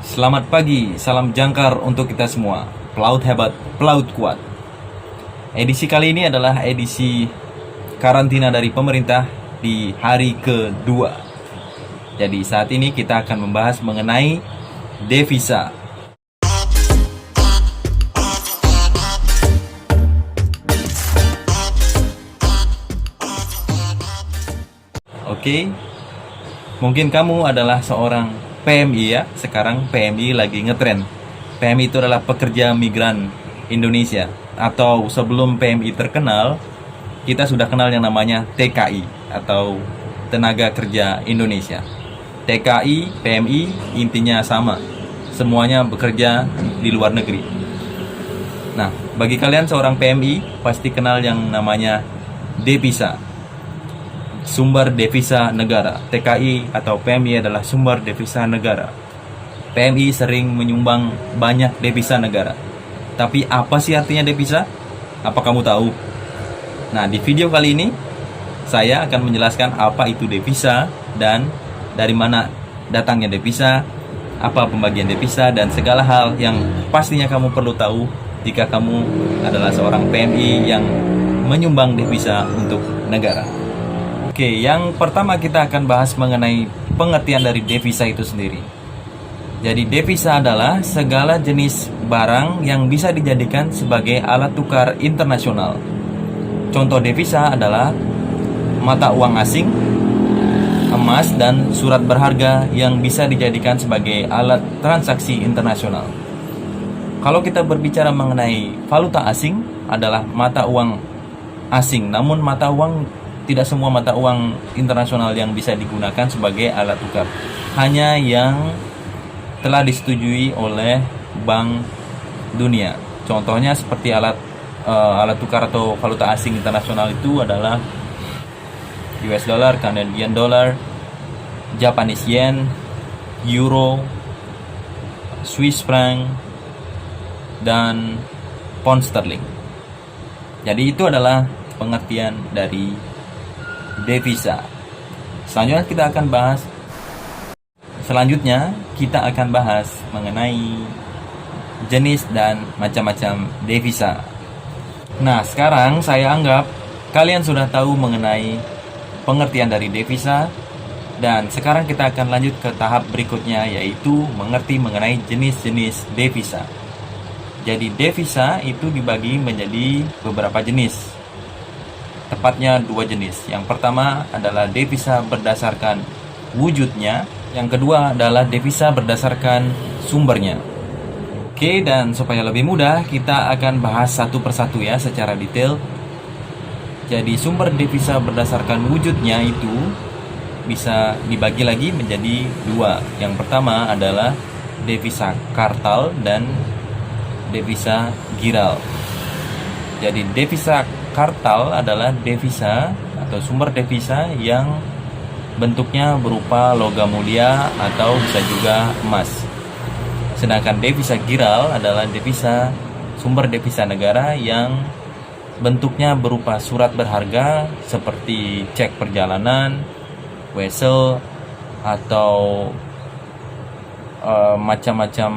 Selamat pagi, salam jangkar untuk kita semua. Pelaut hebat, pelaut kuat. Edisi kali ini adalah edisi karantina dari pemerintah di hari kedua. Jadi saat ini kita akan membahas mengenai devisa. Oke, mungkin kamu adalah seorang PMI ya. Sekarang PMI lagi ngetren. PMI itu adalah pekerja migran Indonesia. Atau sebelum PMI terkenal, kita sudah kenal yang namanya TKI atau Tenaga Kerja Indonesia. TKI, PMI intinya sama. Semuanya bekerja di luar negeri. Nah, bagi kalian seorang PMI pasti kenal yang namanya devisa. Sumber devisa negara. TKI atau PMI adalah sumber devisa negara. PMI sering menyumbang banyak devisa negara. Tapi apa sih artinya devisa? Apa kamu tahu? Nah, di video kali ini saya akan menjelaskan apa itu devisa dan dari mana datangnya devisa, apa pembagian devisa, dan segala hal yang pastinya kamu perlu tahu jika kamu adalah seorang PMI yang menyumbang devisa untuk negara. Oke, yang pertama kita akan bahas mengenai pengertian dari devisa itu sendiri. Jadi devisa adalah segala jenis barang yang bisa dijadikan sebagai alat tukar internasional. Contoh devisa adalah mata uang asing, emas, dan surat berharga yang bisa dijadikan sebagai alat transaksi internasional. Kalau kita berbicara mengenai valuta asing adalah mata uang asing, namun tidak semua mata uang internasional yang bisa digunakan sebagai alat tukar. Hanya yang telah disetujui oleh Bank Dunia. Contohnya seperti alat tukar atau valuta asing internasional itu adalah US dollar, Canadian dollar, Japanese yen, euro, Swiss franc, dan pound sterling. Jadi itu adalah pengertian dari devisa. Selanjutnya kita akan bahas mengenai jenis dan macam-macam devisa. Nah, sekarang saya anggap kalian sudah tahu mengenai pengertian dari devisa, dan sekarang kita akan lanjut ke tahap berikutnya, yaitu mengerti mengenai jenis-jenis devisa. Jadi devisa itu dibagi menjadi beberapa jenis. Tepatnya dua jenis. Yang pertama adalah devisa berdasarkan wujudnya. Yang kedua adalah devisa berdasarkan sumbernya. Oke, dan supaya lebih mudah kita akan bahas satu persatu ya secara detail. Jadi sumber devisa berdasarkan wujudnya itu bisa dibagi lagi menjadi dua. Yang pertama adalah devisa kartal dan devisa giral. Jadi devisa kartal adalah devisa atau sumber devisa yang bentuknya berupa logam mulia atau bisa juga emas. Sedangkan devisa giral adalah sumber devisa negara yang bentuknya berupa surat berharga seperti cek perjalanan, wesel, atau macam-macam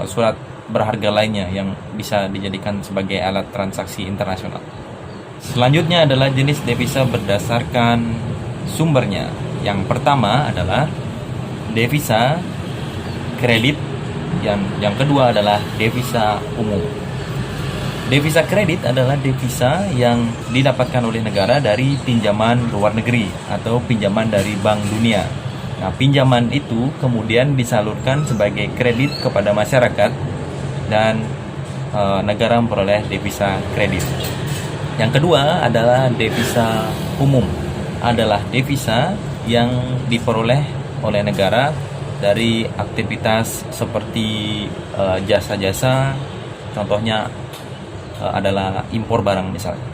surat berharga lainnya yang bisa dijadikan sebagai alat transaksi internasional. Selanjutnya adalah jenis devisa berdasarkan sumbernya. Yang pertama adalah devisa kredit, yang kedua adalah devisa umum. Devisa kredit adalah devisa yang didapatkan oleh negara dari pinjaman luar negeri atau pinjaman dari Bank Dunia. Nah, pinjaman itu kemudian disalurkan sebagai kredit kepada masyarakat dan negara memperoleh devisa kredit. Yang kedua adalah devisa umum. Adalah devisa yang diperoleh oleh negara dari aktivitas seperti jasa-jasa. Contohnya adalah impor barang misalnya.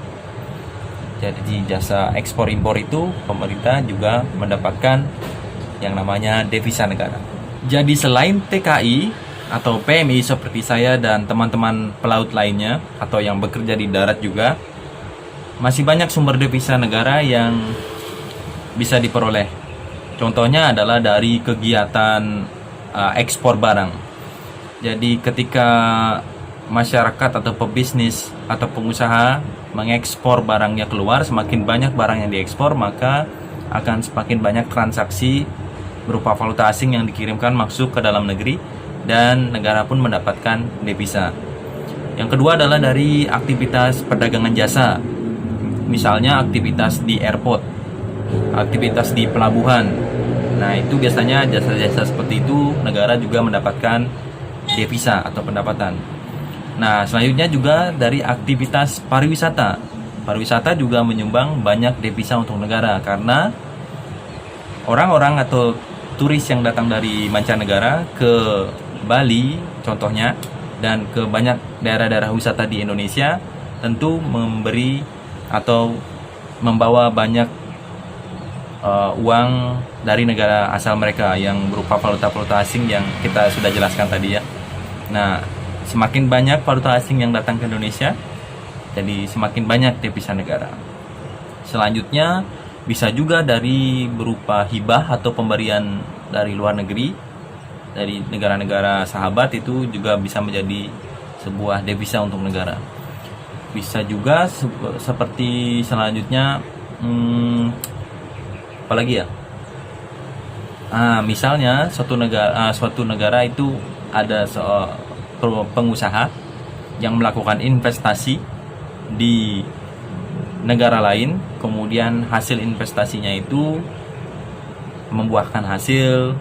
Jadi jasa ekspor impor itu pemerintah juga mendapatkan yang namanya devisa negara. Jadi selain TKI atau PMI seperti saya dan teman-teman pelaut lainnya atau yang bekerja di darat juga, masih banyak sumber devisa negara yang bisa diperoleh. Contohnya adalah dari kegiatan ekspor barang. Jadi ketika masyarakat atau pebisnis atau pengusaha mengekspor barangnya keluar, semakin banyak barang yang diekspor, maka akan semakin banyak transaksi berupa valuta asing yang dikirimkan masuk ke dalam negeri, dan negara pun mendapatkan devisa. Yang kedua adalah dari aktivitas perdagangan jasa, misalnya aktivitas di airport, aktivitas di pelabuhan. Nah, itu biasanya jasa-jasa seperti itu negara juga mendapatkan devisa atau pendapatan. Nah, selanjutnya juga dari aktivitas pariwisata. Pariwisata juga menyumbang banyak devisa untuk negara, karena orang-orang atau turis yang datang dari mancanegara ke Bali contohnya, dan ke banyak daerah-daerah wisata di Indonesia, tentu memberi atau membawa banyak uang dari negara asal mereka yang berupa valuta-valuta asing yang kita sudah jelaskan tadi ya. Nah, semakin banyak valuta asing yang datang ke Indonesia, jadi semakin banyak devisa negara. Selanjutnya bisa juga dari berupa hibah atau pemberian dari luar negeri, dari negara-negara sahabat, itu juga bisa menjadi sebuah devisa untuk negara. Bisa juga seperti selanjutnya, apalagi ya? Misalnya suatu negara itu ada pengusaha yang melakukan investasi di negara lain, kemudian hasil investasinya itu membuahkan hasil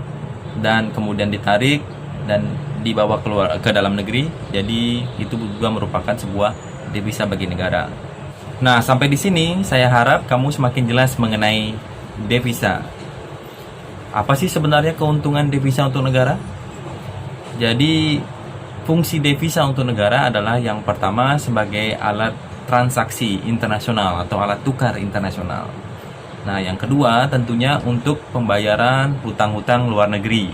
dan kemudian ditarik dan dibawa keluar ke dalam negeri. Jadi itu juga merupakan sebuah devisa bagi negara. Nah, sampai di sini saya harap kamu semakin jelas mengenai devisa. Apa sih sebenarnya keuntungan devisa untuk negara? Jadi fungsi devisa untuk negara adalah yang pertama sebagai alat transaksi internasional atau alat tukar internasional. Nah, yang kedua tentunya untuk pembayaran hutang-hutang luar negeri.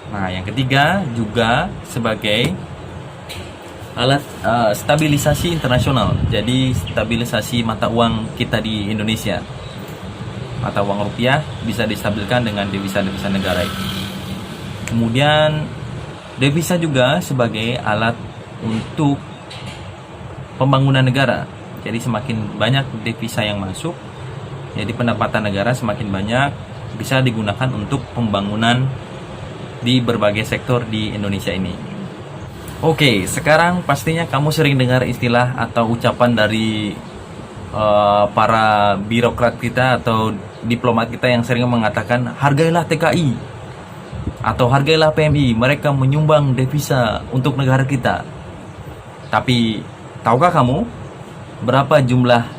Nah, yang ketiga juga sebagai alat stabilisasi internasional. Jadi stabilisasi mata uang kita di Indonesia. Mata uang rupiah bisa distabilkan dengan devisa-devisa negara itu. Kemudian devisa juga sebagai alat untuk pembangunan negara. Jadi semakin banyak devisa yang masuk, jadi pendapatan negara semakin banyak, bisa digunakan untuk pembangunan di berbagai sektor di Indonesia ini. Oke, sekarang pastinya kamu sering dengar istilah atau ucapan dari para birokrat kita atau diplomat kita yang sering mengatakan hargailah TKI atau hargailah PMI, mereka menyumbang devisa untuk negara kita. Tapi tahukah kamu berapa jumlah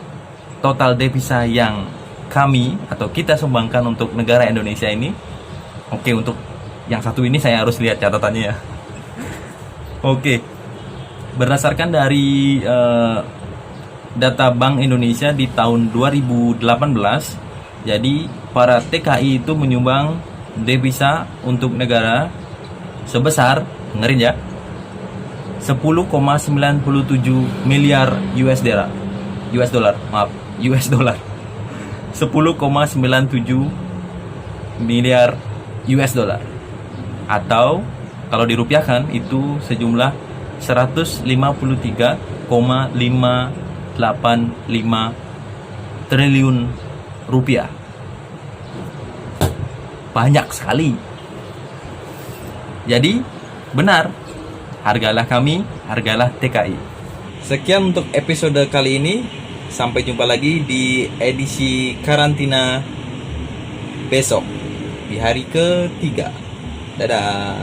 total devisa yang kami atau kita sumbangkan untuk negara Indonesia ini? Oke, untuk yang satu ini saya harus lihat catatannya ya. Oke, berdasarkan dari data Bank Indonesia di tahun 2018, jadi para TKI itu menyumbang devisa untuk negara sebesar, dengerin ya, 10,97 miliar US dollar. 10,97 miliar US dollar. Atau kalau dirupiahkan itu sejumlah 153,585 triliun rupiah. Banyak sekali. Jadi benar, hargalah kami, hargalah TKI. Sekian untuk episode kali ini. Sampai jumpa lagi di edisi karantina besok di hari ketiga. Dadah.